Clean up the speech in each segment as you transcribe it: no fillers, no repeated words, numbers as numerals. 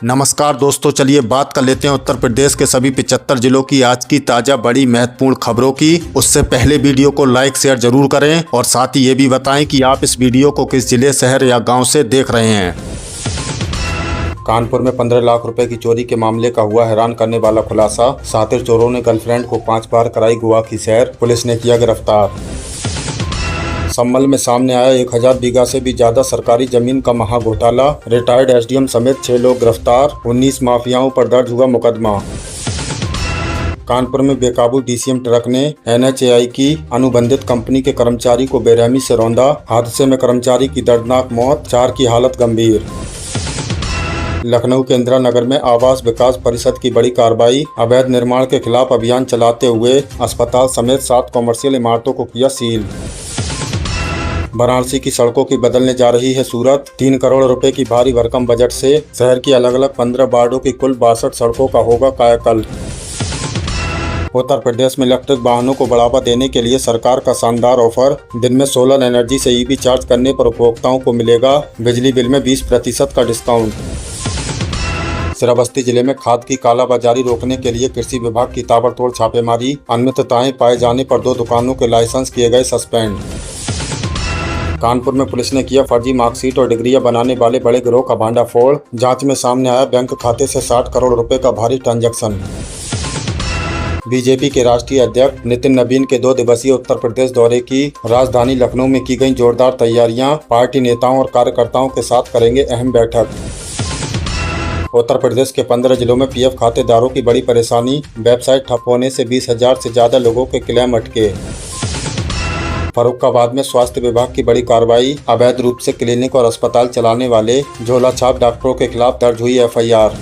नमस्कार दोस्तों, चलिए बात कर लेते हैं उत्तर प्रदेश के सभी 75 जिलों की आज की ताज़ा बड़ी महत्वपूर्ण खबरों की। उससे पहले वीडियो को लाइक शेयर जरूर करें और साथ ही ये भी बताएं कि आप इस वीडियो को किस जिले, शहर या गांव से देख रहे हैं। कानपुर में 15 लाख रुपए की चोरी के मामले का हुआ हैरान करने वाला खुलासा। शातिर चोरों ने गर्लफ्रेंड को 5 बार कराई गोवा की सैर, पुलिस ने किया गिरफ्तार। संभल में सामने आया 1000 बीघा से भी ज्यादा सरकारी जमीन का महाघोटाला, रिटायर्ड एसडीएम समेत 6 लोग गिरफ्तार, 19 माफियाओं पर दर्ज हुआ मुकदमा। कानपुर में बेकाबू डीसीएम ट्रक ने एनएचएआई की अनुबंधित कंपनी के कर्मचारी को बेरहमी से रौंदा, हादसे में कर्मचारी की दर्दनाक मौत, 4 की हालत गंभीर। लखनऊ के इंदिरा नगर में आवास विकास परिषद की बड़ी कार्रवाई, अवैध निर्माण के खिलाफ अभियान चलाते हुए अस्पताल समेत 7 कॉमर्शियल इमारतों को किया सील। वाराणसी की सड़कों की बदलने जा रही है सूरत। 3 करोड़ रुपए की भारी भरकम बजट से शहर की अलग अलग 15 वार्डों की कुल 62 सड़कों का होगा कायाकल्प। उत्तर प्रदेश में इलेक्ट्रिक वाहनों को बढ़ावा देने के लिए सरकार का शानदार ऑफर। दिन में सोलर एनर्जी से ईवी चार्ज करने पर उपभोक्ताओं को मिलेगा बिजली बिल में 20% का डिस्काउंट। श्रावस्ती जिले में खाद की कालाबाजारी रोकने के लिए कृषि विभाग की ताबड़तोड़ छापेमारी, अनियमितताएं पाए जाने पर 2 दुकानों के लाइसेंस किए गए सस्पेंड। कानपुर में पुलिस ने किया फर्जी मार्कशीट और डिग्रियां बनाने वाले बड़े गिरोह का भांडाफोड़। जांच में सामने आया बैंक खाते से 60 करोड़ रुपए का भारी ट्रांजैक्शन। बीजेपी के राष्ट्रीय अध्यक्ष नितिन नवीन के 2 दिवसीय उत्तर प्रदेश दौरे की राजधानी लखनऊ में की गई जोरदार तैयारियां। पार्टी नेताओं और कार्यकर्ताओं के साथ करेंगे अहम बैठक। उत्तर प्रदेश के 15 जिलों में पीएफ खातेदारों की बड़ी परेशानी, वेबसाइट ठप होने से 20,000 से ज्यादा लोगों के क्लेम अटके। फर्रुखाबाद में स्वास्थ्य विभाग की बड़ी कार्रवाई, अवैध रूप से क्लिनिक और अस्पताल चलाने वाले झोला छाप डॉक्टरों के खिलाफ दर्ज हुई एफआईआर।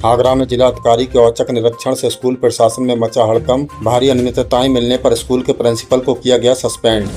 आगरा में जिलाधिकारी के औचक निरीक्षण से स्कूल प्रशासन में मचा हड़कंप, भारी अनियमितताएं मिलने पर स्कूल के प्रिंसिपल को किया गया सस्पेंड।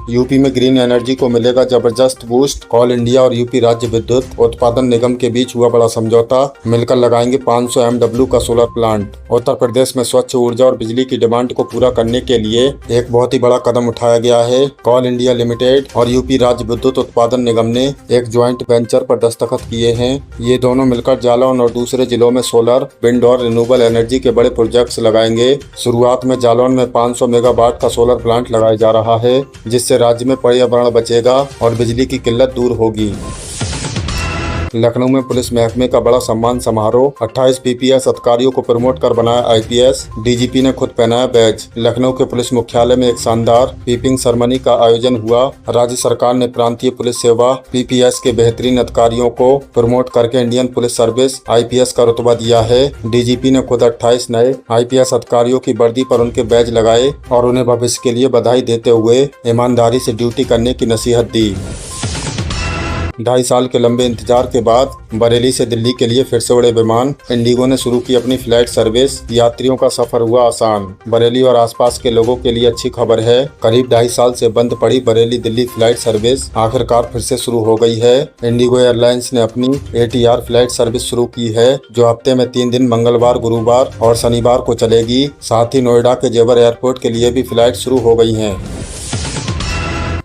यूपी में ग्रीन एनर्जी को मिलेगा जबरदस्त बूस्ट, कोल इंडिया और यूपी राज्य विद्युत उत्पादन निगम के बीच हुआ बड़ा समझौता, मिलकर लगाएंगे 500 MW का सोलर प्लांट। उत्तर प्रदेश में स्वच्छ ऊर्जा और बिजली की डिमांड को पूरा करने के लिए एक बहुत ही बड़ा कदम उठाया गया है। कोल इंडिया लिमिटेड और यूपी राज्य विद्युत उत्पादन निगम ने एक ज्वाइंट वेंचर पर दस्तखत किए हैं। ये दोनों मिलकर जालौन और दूसरे जिलों में सोलर, विंड और रिन्यूएबल एनर्जी के बड़े प्रोजेक्ट्स लगाएंगे। शुरुआत में जालौन में 500 मेगावाट का सोलर प्लांट लगाया जा रहा है, जिससे राज्य में पर्यावरण बचेगा और बिजली की किल्लत दूर होगी। लखनऊ में पुलिस महकमे का बड़ा सम्मान समारोह, 28 पीपीएस अधिकारियों को प्रमोट कर बनाया आईपीएस, डीजीपी ने खुद पहनाया बैज। लखनऊ के पुलिस मुख्यालय में एक शानदार पीपिंग सेरेमनी का आयोजन हुआ। राज्य सरकार ने प्रांतीय पुलिस सेवा पीपीएस के बेहतरीन अधिकारियों को प्रमोट करके इंडियन पुलिस सर्विस आईपीएस का रुतबा दिया है। डीजीपी ने खुद 28 नए आईपीएस अधिकारियों की वर्दी पर उनके बैज लगाए और उन्हें भविष्य के लिए बधाई देते हुए ईमानदारी से ड्यूटी करने की नसीहत दी। 2.5 साल के लंबे इंतजार के बाद बरेली से दिल्ली के लिए फिर से उड़े विमान। इंडिगो ने शुरू की अपनी फ्लाइट सर्विस, यात्रियों का सफर हुआ आसान। बरेली और आसपास के लोगों के लिए अच्छी खबर है। करीब 2.5 साल से बंद पड़ी बरेली दिल्ली फ्लाइट सर्विस आखिरकार फिर से शुरू हो गई है। इंडिगो एयरलाइंस ने अपनी ATR फ्लाइट सर्विस शुरू की है, जो हफ्ते में 3 दिन मंगलवार, गुरुवार और शनिवार को चलेगी। साथ ही नोएडा के जेवर एयरपोर्ट के लिए भी फ्लाइट शुरू हो गई हैं।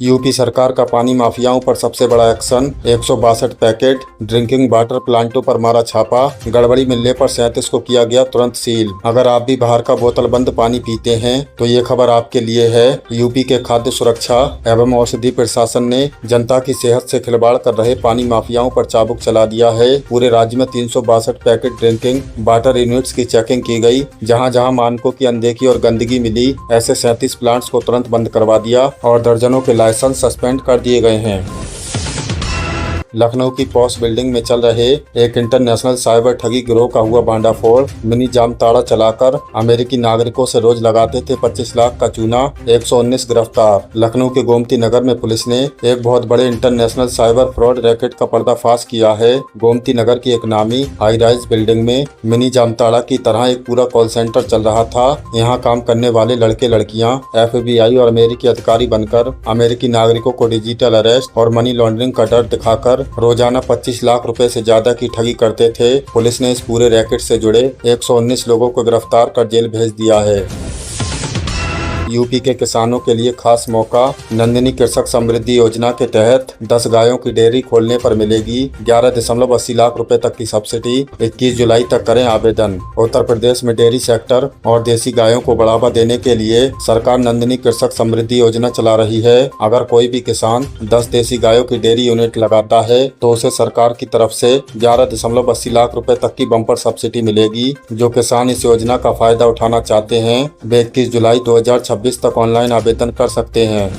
यूपी सरकार का पानी माफियाओं पर सबसे बड़ा एक्शन, 162 पैकेट ड्रिंकिंग वाटर प्लांटों पर मारा छापा। गड़बड़ी मिलने पर 37 को किया गया तुरंत सील। अगर आप भी बाहर का बोतल बंद पानी पीते हैं तो ये खबर आपके लिए है। यूपी के खाद्य सुरक्षा एवं औषधि प्रशासन ने जनता की सेहत से खिलवाड़ कर रहे पानी माफियाओं पर चाबुक चला दिया है। पूरे राज्य में 362 पैकेट ड्रिंकिंग वाटर यूनिट्स की चेकिंग की गई। जहाँ जहाँ मानकों की अनदेखी और गंदगी मिली, ऐसे 37 प्लांट्स को तुरंत बंद करवा दिया और दर्जनों के लाइसेंस सस्पेंड कर दिए गए हैं। लखनऊ की पॉश बिल्डिंग में चल रहे एक इंटरनेशनल साइबर ठगी गिरोह का हुआ भांडाफोड़। मिनी जामताड़ा चलाकर अमेरिकी नागरिकों से रोज लगाते थे 25 लाख का चूना, 119 गिरफ्तार। लखनऊ के गोमती नगर में पुलिस ने एक बहुत बड़े इंटरनेशनल साइबर फ्रॉड रैकेट का पर्दाफाश किया है। गोमती नगर की एक नामी हाई राइज बिल्डिंग में मिनी जामताड़ा की तरह एक पूरा कॉल सेंटर चल रहा था। यहाँ काम करने वाले लड़के लड़कियाँ FBI और अमेरिकी अधिकारी बनकर अमेरिकी नागरिकों को डिजिटल अरेस्ट और मनी लॉन्ड्रिंग का डर दिखाकर रोजाना 25 लाख रुपए से ज्यादा की ठगी करते थे। पुलिस ने इस पूरे रैकेट से जुड़े 119 लोगों को गिरफ्तार कर जेल भेज दिया है। यूपी के किसानों के लिए खास मौका। नंदिनी कृषक समृद्धि योजना के तहत 10 गायों की डेयरी खोलने पर मिलेगी 11.80 लाख रुपए तक की सब्सिडी। 21 जुलाई तक करें आवेदन। उत्तर प्रदेश में डेयरी सेक्टर और देसी गायों को बढ़ावा देने के लिए सरकार नंदिनी कृषक समृद्धि योजना चला रही है। अगर कोई भी किसान 10 देसी गायों की डेयरी यूनिट लगाता है तो उसे सरकार की तरफ से 11.80 लाख रुपए तक की बम्पर सब्सिडी मिलेगी। जो किसान इस योजना का फायदा उठाना चाहते हैं वे 21 जुलाई 2026 तक ऑनलाइन आवेदन कर सकते हैं।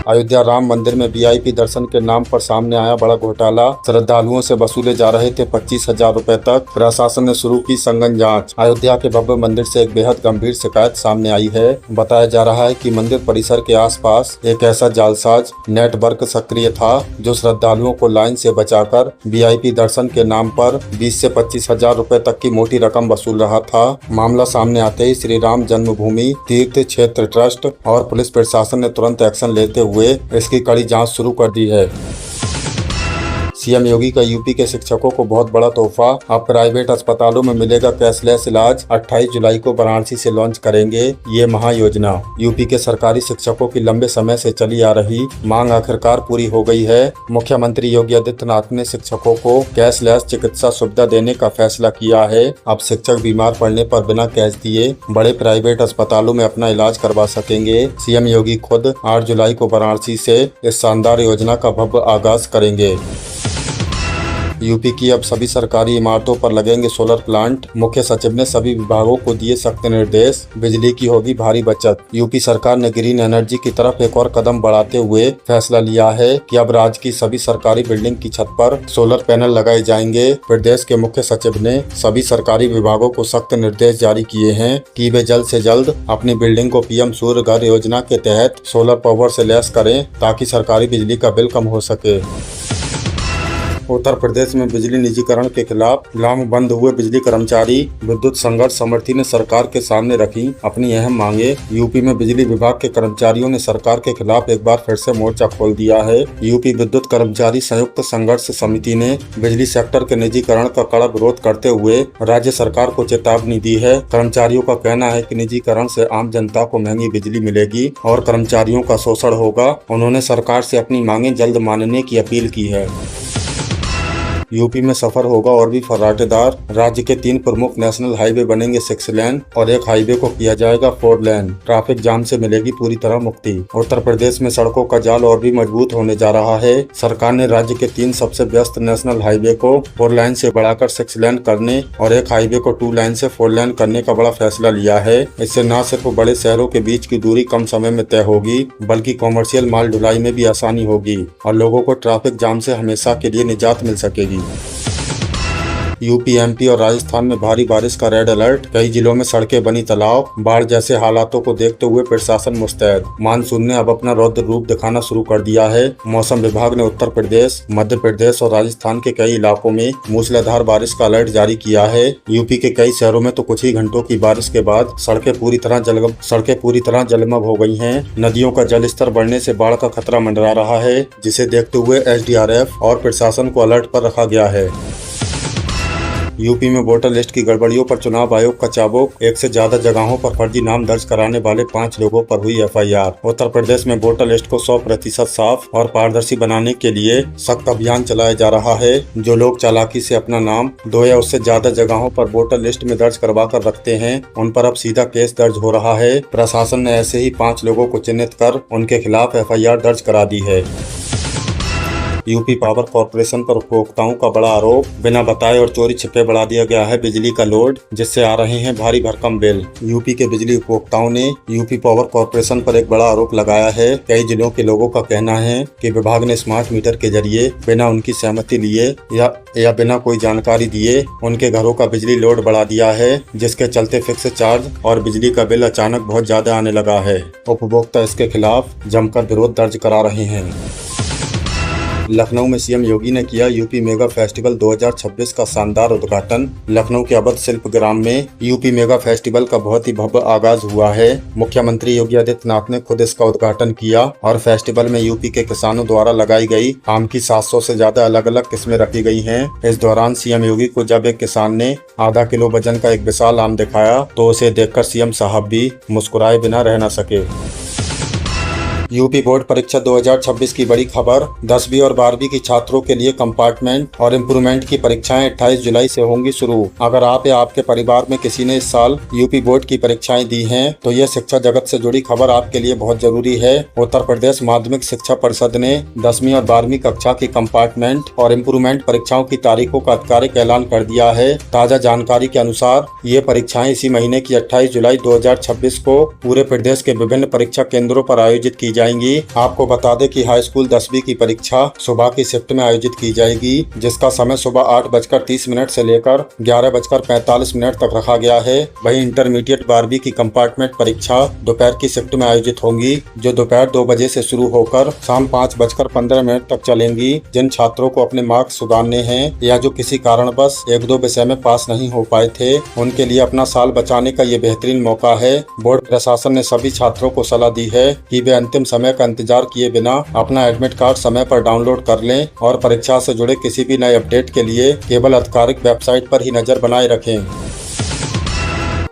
अयोध्या राम मंदिर में वीआईपी दर्शन के नाम पर सामने आया बड़ा घोटाला। श्रद्धालुओं से वसूले जा रहे थे 25,000 रुपए तक। प्रशासन ने शुरू की संगन जांच। अयोध्या के भव्य मंदिर से एक बेहद गंभीर शिकायत सामने आई है। बताया जा रहा है कि मंदिर परिसर के आसपास एक ऐसा जालसाज नेटवर्क सक्रिय था जो श्रद्धालुओं को लाइन से बचाकर वीआईपी दर्शन के नाम पर 20 से 25,000 रुपए तक की मोटी रकम वसूल रहा था। मामला सामने आते ही श्री राम जन्मभूमि तीर्थ क्षेत्र ट्रस्ट और पुलिस प्रशासन ने तुरंत एक्शन लेते हुए इसकी कड़ी जांच शुरू कर दी है। सीएम योगी का यूपी के शिक्षकों को बहुत बड़ा तोहफा। अब प्राइवेट अस्पतालों में मिलेगा कैशलेस इलाज। 28 जुलाई को वाराणसी से लॉन्च करेंगे ये महायोजना। यूपी के सरकारी शिक्षकों की लंबे समय से चली आ रही मांग आखिरकार पूरी हो गई है। मुख्यमंत्री योगी आदित्यनाथ ने शिक्षकों को कैशलेस चिकित्सा सुविधा देने का फैसला किया है। अब शिक्षक बीमार पड़ने पर बिना कैश दिए बड़े प्राइवेट अस्पतालों में अपना इलाज करवा सकेंगे। सीएम योगी खुद 8 जुलाई को वाराणसी से इस शानदार योजना का भव्य आगाज करेंगे। यूपी की अब सभी सरकारी इमारतों पर लगेंगे सोलर प्लांट। मुख्य सचिव ने सभी विभागों को दिए सख्त निर्देश। बिजली की होगी भारी बचत। यूपी सरकार ने ग्रीन एनर्जी की तरफ एक और कदम बढ़ाते हुए फैसला लिया है कि अब राज्य की सभी सरकारी बिल्डिंग की छत पर सोलर पैनल लगाए जाएंगे। प्रदेश के मुख्य सचिव ने सभी सरकारी विभागों को सख्त निर्देश जारी किए हैं कि वे जल्द से जल्द अपनी बिल्डिंग को पीएम सूर्य घर योजना के तहत सोलर पावर से लैस करें ताकि सरकारी बिजली का बिल कम हो सके। उत्तर प्रदेश में बिजली निजीकरण के खिलाफ लामबंद हुए बिजली कर्मचारी विद्युत संघर्ष समिति ने सरकार के सामने रखी अपनी अहम मांगे। यूपी में बिजली विभाग के कर्मचारियों ने सरकार के खिलाफ एक बार फिर से मोर्चा खोल दिया है। यूपी विद्युत कर्मचारी संयुक्त संघर्ष समिति ने बिजली सेक्टर के निजीकरण का कड़ा विरोध करते हुए राज्य सरकार को चेतावनी दी है। कर्मचारियों का कहना है कि निजीकरण से आम जनता को महंगी बिजली मिलेगी और कर्मचारियों का शोषण होगा। उन्होंने सरकार से अपनी मांगे जल्द मानने की अपील की है। यूपी में सफर होगा और भी फर्राटेदार। राज्य के 3 प्रमुख नेशनल हाईवे बनेंगे 6 लेन और एक हाईवे को किया जाएगा 4 लेन। ट्रैफिक जाम से मिलेगी पूरी तरह मुक्ति। उत्तर प्रदेश में सड़कों का जाल और भी मजबूत होने जा रहा है। सरकार ने राज्य के 3 सबसे व्यस्त नेशनल हाईवे को 4 लेन से बढ़ाकर 6 लेन करने और एक हाईवे को 2 लेन से 4 लेन करने का बड़ा फैसला लिया है। इससे न सिर्फ बड़े शहरों के बीच की दूरी कम समय में तय होगी बल्कि कॉमर्शियल माल ढुलाई में भी आसानी होगी और लोगों को ट्रैफिक जाम से हमेशा के लिए निजात मिल सकेगी। यूपी, एमपी और राजस्थान में भारी बारिश का रेड अलर्ट। कई जिलों में सड़कें बनी तालाब। बाढ़ जैसे हालातों को देखते हुए प्रशासन मुस्तैद। मानसून ने अब अपना रौद्र रूप दिखाना शुरू कर दिया है। मौसम विभाग ने उत्तर प्रदेश, मध्य प्रदेश और राजस्थान के कई इलाकों में मूसलाधार बारिश का अलर्ट जारी किया है। यूपी के कई शहरों में तो कुछ ही घंटों की बारिश के बाद सड़कें पूरी तरह जलमग्न हो गई हैं। नदियों का जलस्तर बढ़ने से बाढ़ का खतरा मंडरा रहा है, जिसे देखते हुए एसडीआरएफ और प्रशासन को अलर्ट पर रखा गया है। यूपी में वोटर लिस्ट की गड़बड़ियों पर चुनाव आयोग का चाबुक। 1 से ज्यादा जगहों पर फर्जी नाम दर्ज कराने वाले 5 लोगों पर हुई एफआईआर। उत्तर प्रदेश में वोटर लिस्ट को 100% साफ और पारदर्शी बनाने के लिए सख्त अभियान चलाया जा रहा है। जो लोग चालाकी से अपना नाम 2 या उससे ज्यादा जगहों पर वोटर लिस्ट में दर्ज करवा कर रखते हैं उन पर अब सीधा केस दर्ज हो रहा है। प्रशासन ने ऐसे ही 5 लोगों को चिन्हित कर उनके खिलाफ एफआईआर दर्ज करा दी है। यूपी पावर कॉर्पोरेशन पर उपभोक्ताओं का बड़ा आरोप। बिना बताए और चोरी छिपे बढ़ा दिया गया है बिजली का लोड, जिससे आ रहे हैं भारी भरकम बिल। यूपी के बिजली उपभोक्ताओं ने यूपी पावर कॉर्पोरेशन पर एक बड़ा आरोप लगाया है। कई जिलों के लोगों का कहना है कि विभाग ने स्मार्ट मीटर के जरिए बिना उनकी सहमति लिए या बिना कोई जानकारी दिए उनके घरों का बिजली लोड बढ़ा दिया है, जिसके चलते फिक्स चार्ज और बिजली का बिल अचानक बहुत ज्यादा आने लगा है। उपभोक्ता इसके खिलाफ जमकर विरोध दर्ज करा रहे हैं। लखनऊ में सीएम योगी ने किया यूपी मेगा फेस्टिवल 2026 का शानदार उद्घाटन। लखनऊ के अवध शिल्प ग्राम में यूपी मेगा फेस्टिवल का बहुत ही भव्य आगाज हुआ है। मुख्यमंत्री योगी आदित्यनाथ ने खुद इसका उद्घाटन किया और फेस्टिवल में यूपी के किसानों द्वारा लगाई गई आम की 700 से ज्यादा अलग अलग किस्में रखी गई हैं। इस दौरान सीएम योगी को जब एक किसान ने आधा किलो वजन का एक विशाल आम दिखाया तो उसे देखकर सीएम साहब भी मुस्कुराए बिना रह न सके। यूपी बोर्ड परीक्षा 2026 की बड़ी खबर। 10वीं और 12वीं की छात्रों के लिए कंपार्टमेंट और इम्प्रूवमेंट की परीक्षाएं 28 जुलाई से होंगी शुरू। अगर आप या आपके परिवार में किसी ने इस साल यूपी बोर्ड की परीक्षाएं दी हैं तो यह शिक्षा जगत से जुड़ी खबर आपके लिए बहुत जरूरी है। उत्तर प्रदेश माध्यमिक शिक्षा परिषद ने 10वीं और 12वीं कक्षा की कंपार्टमेंट और इम्प्रूवमेंट परीक्षाओं की तारीखों का आधिकारिक ऐलान कर दिया है। ताजा जानकारी के अनुसार ये परीक्षाएं इसी महीने की 28 जुलाई 2026 को पूरे प्रदेश के विभिन्न परीक्षा केंद्रों पर आयोजित की जाएंगी। आपको बता दें कि हाई स्कूल 10वीं की परीक्षा सुबह की शिफ्ट में आयोजित की जाएगी, जिसका समय सुबह 8:30 से लेकर 11:45 तक रखा गया है। वहीं इंटरमीडिएट 12वीं की कंपार्टमेंट परीक्षा दोपहर की शिफ्ट में आयोजित होंगी, जो दोपहर 2 बजे से शुरू होकर शाम 5:15 तक चलेंगी। जिन छात्रों को अपने मार्क्स सुधारने हैं या जो किसी कारणवश 1-2 विषय में पास नहीं हो पाए थे, उनके लिए अपना साल बचाने का ये बेहतरीन मौका है। बोर्ड प्रशासन ने सभी छात्रों को सलाह दी है कि वे अंतिम समय का इंतजार किए बिना अपना एडमिट कार्ड समय पर डाउनलोड कर लें और परीक्षा से जुड़े किसी भी नए अपडेट के लिए केवल आधिकारिक वेबसाइट पर ही नजर बनाए रखें।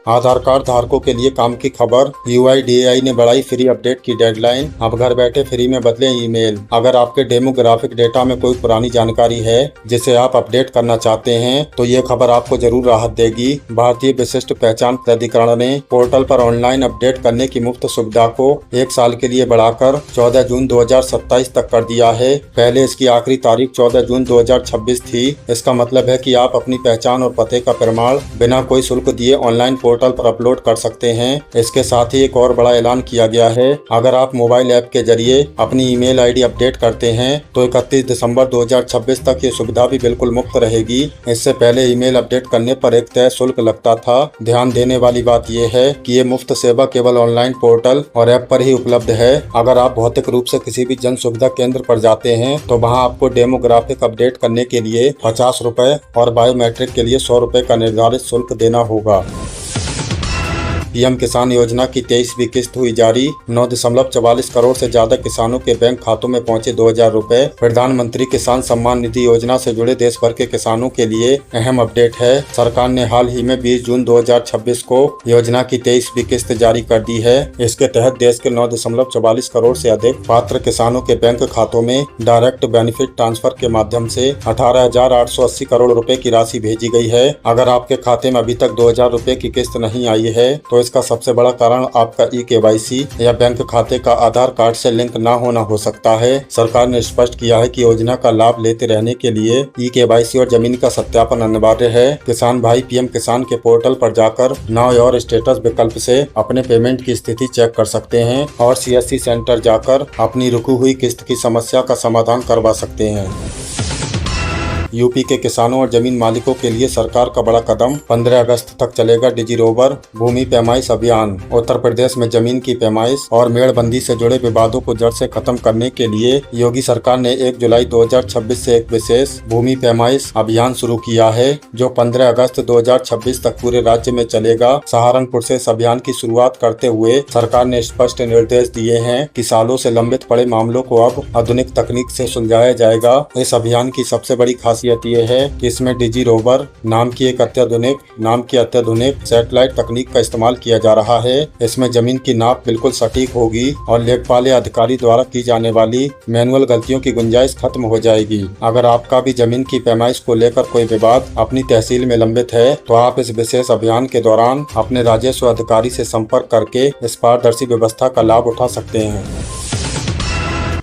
आधार कार्ड धारकों के लिए काम की खबर। UIDAI ने बढ़ाई फ्री अपडेट की डेडलाइन। अब घर बैठे फ्री में बदलें ईमेल। अगर आपके डेमोग्राफिक डेटा में कोई पुरानी जानकारी है जिसे आप अपडेट करना चाहते हैं तो ये खबर आपको जरूर राहत देगी। भारतीय विशिष्ट पहचान प्राधिकरण ने पोर्टल पर ऑनलाइन अपडेट करने की मुफ्त सुविधा को 1 साल के लिए बढ़ाकर 14 जून 2027 तक कर दिया है। पहले इसकी आखिरी तारीख 14 जून 2026 थी। इसका मतलब है कि आप अपनी पहचान और पते का प्रमाण बिना कोई शुल्क दिए ऑनलाइन पोर्टल पर अपलोड कर सकते हैं। इसके साथ ही एक और बड़ा ऐलान किया गया है। अगर आप मोबाइल ऐप के जरिए अपनी ईमेल आईडी अपडेट करते हैं तो 31 दिसंबर 2026 तक ये सुविधा भी बिल्कुल मुफ्त रहेगी। इससे पहले ईमेल अपडेट करने पर एक तय शुल्क लगता था। ध्यान देने वाली बात यह है कि ये मुफ्त सेवा केवल ऑनलाइन पोर्टल और ऐप पर ही उपलब्ध है। अगर आप भौतिक रूप से किसी भी जन सुविधा केंद्र पर जाते हैं तो वहाँ आपको डेमोग्राफिक अपडेट करने के लिए 50 रुपए और बायोमेट्रिक के लिए 100 रुपए का निर्धारित शुल्क देना होगा। पीएम किसान योजना की 23वीं किस्त हुई जारी। 9.44 करोड़ से ज्यादा किसानों के बैंक खातों में पहुंचे 2000 रुपए। प्रधानमंत्री किसान सम्मान निधि योजना से जुड़े देश भर के किसानों के लिए अहम अपडेट है। सरकार ने हाल ही में 20 जून 2026 को योजना की 23वीं किस्त जारी कर दी है। इसके तहत देश के 9.44 करोड़ से अधिक पात्र किसानों के बैंक खातों में डायरेक्ट बेनिफिट ट्रांसफर के माध्यम से 18,880 करोड़ रुपए की राशि भेजी गई है। अगर आपके खाते में अभी तक 2000 रुपए की किस्त नहीं आई है तो इसका सबसे बड़ा कारण आपका eKYC या बैंक खाते का आधार कार्ड से लिंक ना होना हो सकता है। सरकार ने स्पष्ट किया है कि योजना का लाभ लेते रहने के लिए eKYC और जमीन का सत्यापन अनिवार्य है। किसान भाई पीएम किसान के पोर्टल पर जाकर नाउ योर स्टेटस विकल्प से अपने पेमेंट की स्थिति चेक कर सकते हैं और CSC सेंटर जाकर अपनी रुकी हुई किस्त की समस्या का समाधान करवा सकते हैं। यूपी के किसानों और जमीन मालिकों के लिए सरकार का बड़ा कदम। 15 अगस्त तक चलेगा डिजी रोवर भूमि पैमाइश अभियान। उत्तर प्रदेश में जमीन की पैमाइश और मेड़बंदी से जुड़े विवादों को जड़ से खत्म करने के लिए योगी सरकार ने 1 जुलाई 2026 से एक विशेष भूमि पैमाइश अभियान शुरू किया है, जो 15 अगस्त 2026 तक पूरे राज्य में चलेगा। सहारनपुर से इस अभियान की शुरुआत करते हुए सरकार ने स्पष्ट निर्देश दिए हैं कि सालों से लंबित पड़े मामलों को अब आधुनिक तकनीक से सुलझाया जाएगा। इस अभियान की सबसे बड़ी खासियत ये है कि इसमें डिजी रोवर नाम की अत्याधुनिक सैटेलाइट तकनीक का इस्तेमाल किया जा रहा है। इसमें जमीन की नाप बिल्कुल सटीक होगी और लेखपाल या अधिकारी द्वारा की जाने वाली मैनुअल गलतियों की गुंजाइश खत्म हो जाएगी। अगर आपका भी जमीन की पैमाइश को लेकर कोई विवाद अपनी तहसील में लंबित है तो आप इस विशेष अभियान के दौरान अपने राजस्व अधिकारी से संपर्क करके इस पारदर्शी व्यवस्था का लाभ उठा सकते हैं।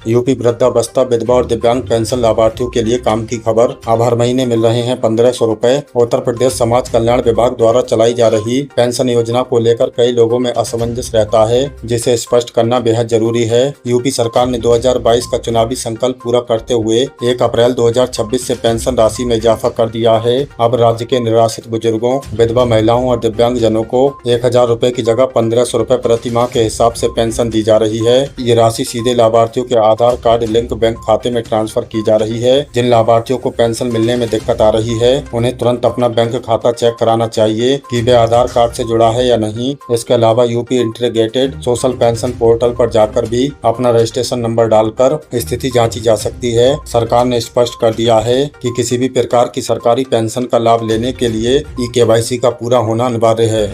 यूपी वृद्धावस्था विधवा और दिव्यांग पेंशन लाभार्थियों के लिए काम की खबर। अब हर महीने मिल रहे हैं 1500 रुपए। उत्तर प्रदेश समाज कल्याण विभाग द्वारा चलाई जा रही पेंशन योजना को लेकर कई लोगों में असमंजस रहता है, जिसे स्पष्ट करना बेहद जरूरी है। यूपी सरकार ने 2022 का चुनावी संकल्प पूरा करते हुए 1 अप्रैल 2026 से पेंशन राशि में इजाफा कर दिया है। अब राज्य के निराश्रित बुजुर्गों, विधवा महिलाओं और दिव्यांग जनों को 1000 रुपए की जगह 1500 रुपए प्रति माह के हिसाब से पेंशन दी जा रही है। ये राशि सीधे लाभार्थियों के आधार कार्ड लिंक बैंक खाते में ट्रांसफर की जा रही है। जिन लाभार्थियों को पेंशन मिलने में दिक्कत आ रही है उन्हें तुरंत अपना बैंक खाता चेक कराना चाहिए कि वे आधार कार्ड से जुड़ा है या नहीं। इसके अलावा UP integrated social pension portal पर जाकर भी अपना रजिस्ट्रेशन नंबर डालकर स्थिति जांची जा सकती है। सरकार ने स्पष्ट कर दिया है कि किसी भी प्रकार की सरकारी पेंशन का लाभ लेने के लिए ई-केवाईसी का पूरा होना अनिवार्य है।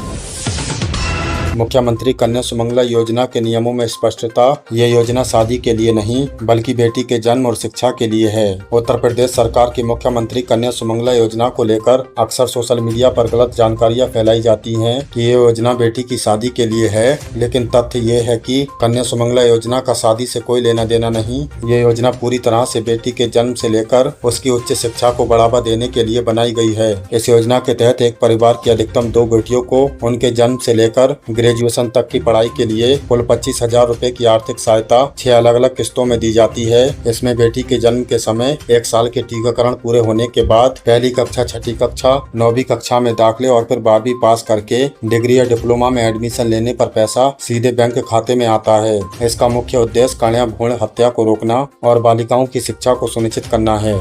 मुख्यमंत्री कन्या सुमंगला योजना के नियमों में स्पष्टता। ये योजना शादी के लिए नहीं बल्कि बेटी के जन्म और शिक्षा के लिए है। उत्तर प्रदेश सरकार की मुख्यमंत्री कन्या सुमंगला योजना को लेकर अक्सर सोशल मीडिया पर गलत जानकारियां फैलाई जाती हैं कि ये योजना बेटी की शादी के लिए है, लेकिन तथ्य ये है कि कन्या सुमंगला योजना का शादी से कोई लेना देना नहीं। ये योजना पूरी तरह से बेटी के जन्म से लेकर उसकी उच्च शिक्षा को बढ़ावा देने के लिए बनाई गई है। इस योजना के तहत एक परिवार की अधिकतम 2 बेटियों को उनके जन्म से लेकर ग्रेजुएशन तक की पढ़ाई के लिए कुल 25,000 रुपए की आर्थिक सहायता 6 अलग अलग किस्तों में दी जाती है। इसमें बेटी के जन्म के समय 1 साल के टीकाकरण पूरे होने के बाद पहली कक्षा, छठी कक्षा, 9वीं कक्षा में दाखिले और फिर 12वीं पास करके डिग्री या डिप्लोमा में एडमिशन लेने पर पैसा सीधे बैंक खाते में आता है। इसका मुख्य उद्देश्य कन्या भ्रूण हत्या को रोकना और बालिकाओं की शिक्षा को सुनिश्चित करना है।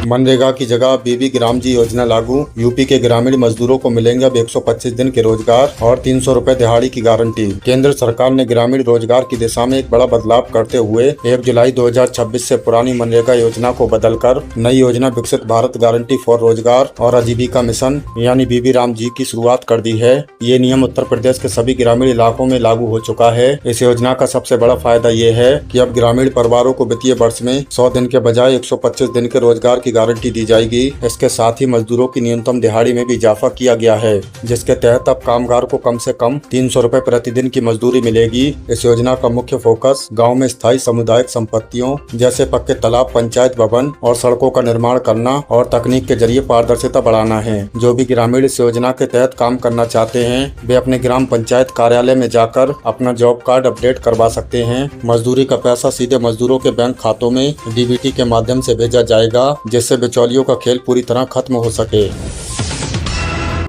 मनरेगा की जगह बीबी ग्राम जी योजना लागू। यूपी के ग्रामीण मजदूरों को मिलेंगे अब 125 दिन के रोजगार और 300 रुपए दिहाड़ी की गारंटी। केंद्र सरकार ने ग्रामीण रोजगार की दिशा में एक बड़ा बदलाव करते हुए 1 जुलाई 2026 से पुरानी मनरेगा योजना को बदलकर नई योजना विकसित भारत गारंटी फॉर रोजगार और आजीविका मिशन यानी बीबी राम जी की शुरुआत कर दी है। ये नियम उत्तर प्रदेश के सभी ग्रामीण इलाकों में लागू हो चुका है। इस योजना का सबसे बड़ा फायदा ये है कि अब ग्रामीण परिवारों को वित्तीय वर्ष में 100 दिन के बजाय 125 दिन के रोजगार की गारंटी दी जाएगी। इसके साथ ही मजदूरों की न्यूनतम दिहाड़ी में भी इजाफा किया गया है, जिसके तहत अब कामगार को कम से कम 300 रुपए प्रतिदिन की मजदूरी मिलेगी। इस योजना का मुख्य फोकस गांव में स्थायी सामुदायिक संपत्तियों जैसे पक्के तालाब, पंचायत भवन और सड़कों का निर्माण करना और तकनीक के जरिए पारदर्शिता बढ़ाना है। जो भी ग्रामीण इस योजना के तहत काम करना चाहते हैं वे अपने ग्राम पंचायत कार्यालय में जाकर अपना जॉब कार्ड अपडेट करवा सकते हैं। मजदूरी का पैसा सीधे मजदूरों के बैंक खातों में डीबीटी के माध्यम से भेजा जाएगा, जिससे बिचौलियों का खेल पूरी तरह खत्म हो सके।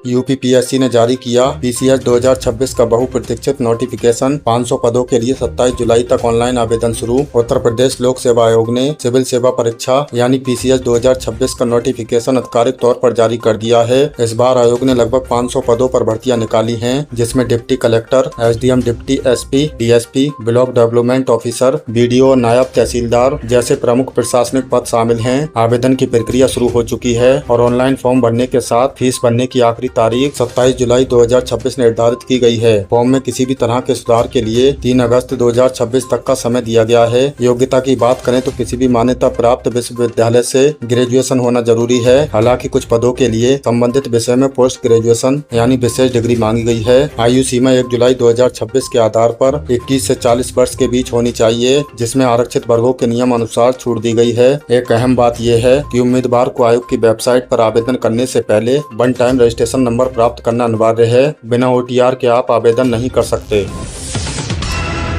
यूपीपीएससी ने जारी किया पीसीएस 2026 का बहुप्रतीक्षित नोटिफिकेशन। 500 पदों के लिए 27 जुलाई तक ऑनलाइन आवेदन शुरू। उत्तर प्रदेश लोक सेवा आयोग ने सिविल सेवा परीक्षा यानी पीसीएस 2026 का नोटिफिकेशन आधिकारिक तौर पर जारी कर दिया है। इस बार आयोग ने लगभग 500 पदों पर भर्तियां निकाली हैं, जिसमें deputy collector, SDM, deputy SP, DSP, block development officer, BDO, नायब तहसीलदार जैसे प्रमुख प्रशासनिक पद शामिल हैं। आवेदन की प्रक्रिया शुरू हो चुकी है और ऑनलाइन फॉर्म भरने के साथ फीस भरने की आखिरी तारीख 27 जुलाई 2026 निर्धारित की गई है। फॉर्म में किसी भी तरह के सुधार के लिए 3 अगस्त 2026 तक का समय दिया गया है। योग्यता की बात करें तो किसी भी मान्यता प्राप्त विश्वविद्यालय से ग्रेजुएशन होना जरूरी है। हालांकि कुछ पदों के लिए संबंधित विषय में पोस्ट ग्रेजुएशन यानी विशेष डिग्री मांगी गई है। आयु सीमा 1 जुलाई 2026 के आधार पर 21 से 40 वर्ष के बीच होनी चाहिए, जिसमें आरक्षित वर्गों के नियम अनुसार छूट दी गई है। एक अहम बात यह है कि उम्मीदवार को आयोग की वेबसाइट पर आवेदन करने से पहले वन टाइम रजिस्ट्रेशन नंबर प्राप्त करना अनिवार्य है। बिना ओटीआर के आप आवेदन नहीं कर सकते।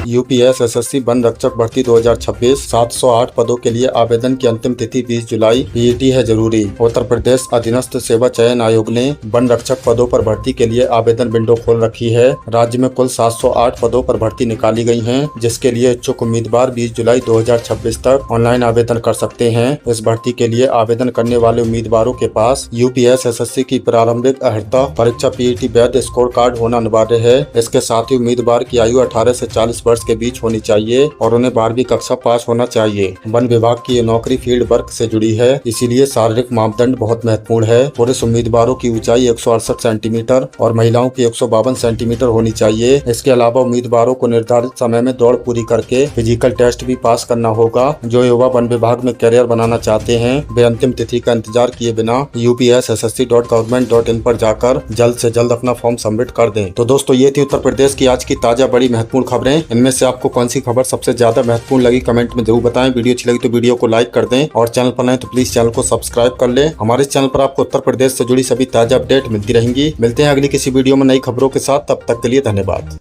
यूपीएस एसएससी वन रक्षक भर्ती 2026 708 पदों के लिए आवेदन की अंतिम तिथि 20 जुलाई। पीईटी है जरूरी। उत्तर प्रदेश अधीनस्थ सेवा चयन आयोग ने वन रक्षक पदों पर भर्ती के लिए आवेदन विंडो खोल रखी है। राज्य में कुल 708 पदों पर भर्ती निकाली गई है, जिसके लिए इच्छुक उम्मीदवार 20 जुलाई 2026 तक ऑनलाइन आवेदन कर सकते हैं। इस भर्ती के लिए आवेदन करने वाले उम्मीदवारों के पास यूपीएस एसएससी की प्रारंभिक अर्हता परीक्षा पीईटी वैध स्कोर कार्ड होना अनिवार्य है। इसके साथ ही उम्मीदवार की आयु 18 से 40 वर्ष के बीच होनी चाहिए और उन्हें 12वीं कक्षा पास होना चाहिए। वन विभाग की ये नौकरी फील्ड वर्क से जुड़ी है, इसीलिए शारीरिक मापदंड बहुत महत्वपूर्ण है। पुरुष उम्मीदवारों की ऊंचाई 168 सेंटीमीटर और महिलाओं की 152 सेंटीमीटर होनी चाहिए। इसके अलावा उम्मीदवारों को निर्धारित समय में दौड़ पूरी करके फिजिकल टेस्ट भी पास करना होगा। जो युवा वन विभाग में करियर बनाना चाहते हैं वे अंतिम तिथि का इंतजार किए बिना upsssc.government.in पर जाकर जल्द से जल्द अपना फॉर्म सबमिट कर दें। तो दोस्तों, ये थी उत्तर प्रदेश की आज की ताजा बड़ी महत्वपूर्ण खबरें। इनमें से आपको कौन सी खबर सबसे ज्यादा महत्वपूर्ण लगी कमेंट में जरूर बताएं। वीडियो अच्छी लगी तो वीडियो को लाइक कर दें और चैनल पर नए तो प्लीज चैनल को सब्सक्राइब कर लें। हमारे चैनल पर आपको उत्तर प्रदेश से जुड़ी सभी ताजा अपडेट मिलती रहेंगी। मिलते हैं अगली किसी वीडियो में नई खबरों के साथ। तब तक के लिए धन्यवाद।